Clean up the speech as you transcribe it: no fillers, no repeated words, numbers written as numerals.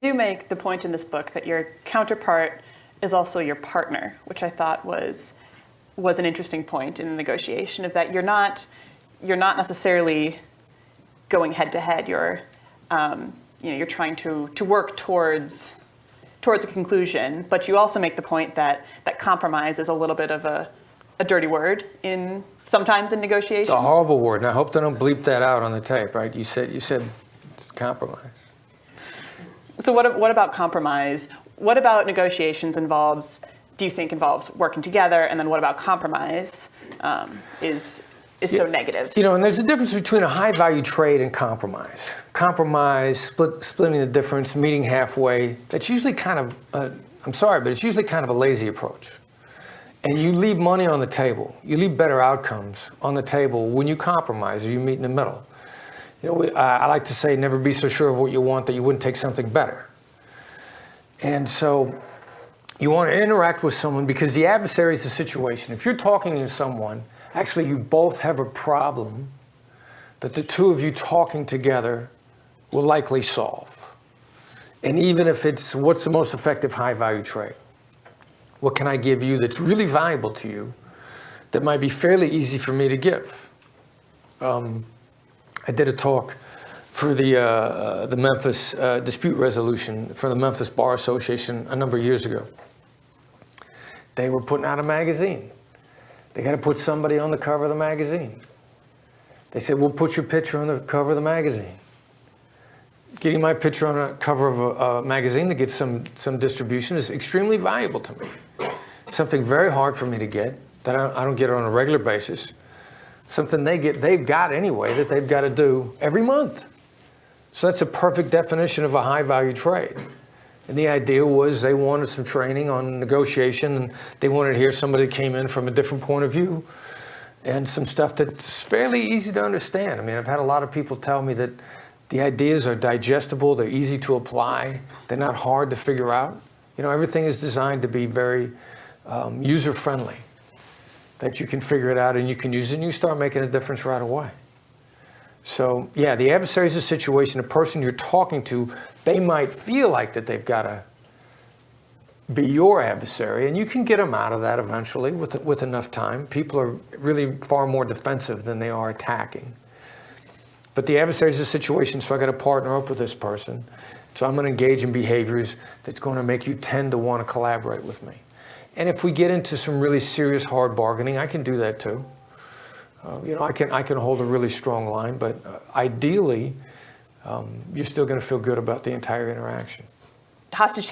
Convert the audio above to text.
You make the point in this book that your counterpart is also your partner, which I thought was an interesting point in the negotiation, of that you're not necessarily going head to head. You're trying to work towards a conclusion, but you also make the point that compromise is a little bit of a dirty word sometimes in negotiation. It's a horrible word, and I hope they don't bleep that out on the tape, right? You said it's compromise. So what about compromise? What about negotiations do you think involves working together? And then what about compromise is so negative? And there's a difference between a high-value trade and compromise. Compromise, splitting the difference, meeting halfway, that's usually kind of, it's usually kind of a lazy approach. And you leave money on the table. You leave better outcomes on the table when you compromise or you meet in the middle. I like to say, never be so sure of what you want that you wouldn't take something better. And so you want to interact with someone because the adversary is a situation. If you're talking to someone, actually you both have a problem that the two of you talking together will likely solve. And even if it's, what's the most effective high-value trade? What can I give you that's really valuable to you that might be fairly easy for me to give? I did a talk for the Memphis dispute resolution for the Memphis Bar Association a number of years ago. They were putting out a magazine. They got to put somebody on the cover of the magazine. They said, we'll put your picture on the cover of the magazine. Getting my picture on a cover of a magazine that gets some distribution is extremely valuable to me. Something very hard for me to get, that I don't get on a regular basis. Something they've got anyway, that they've got to do every month. So that's a perfect definition of a high-value trade. And the idea was they wanted some training on negotiation, and they wanted to hear somebody that came in from a different point of view, and some stuff that's fairly easy to understand. I mean, I've had a lot of people tell me that the ideas are digestible, they're easy to apply, they're not hard to figure out. Everything is designed to be very user-friendly, that you can figure it out and you can use it and you start making a difference right away. So, yeah, the adversary is a situation, a person you're talking to, they might feel like that they've got to be your adversary, and you can get them out of that eventually with enough time. People are really far more defensive than they are attacking. But the adversary is a situation, so I got to partner up with this person. So I'm going to engage in behaviors that's going to make you tend to want to collaborate with me. And if we get into some really serious hard bargaining, I can do that too. I can hold a really strong line, but ideally, you're still going to feel good about the entire interaction. Hostage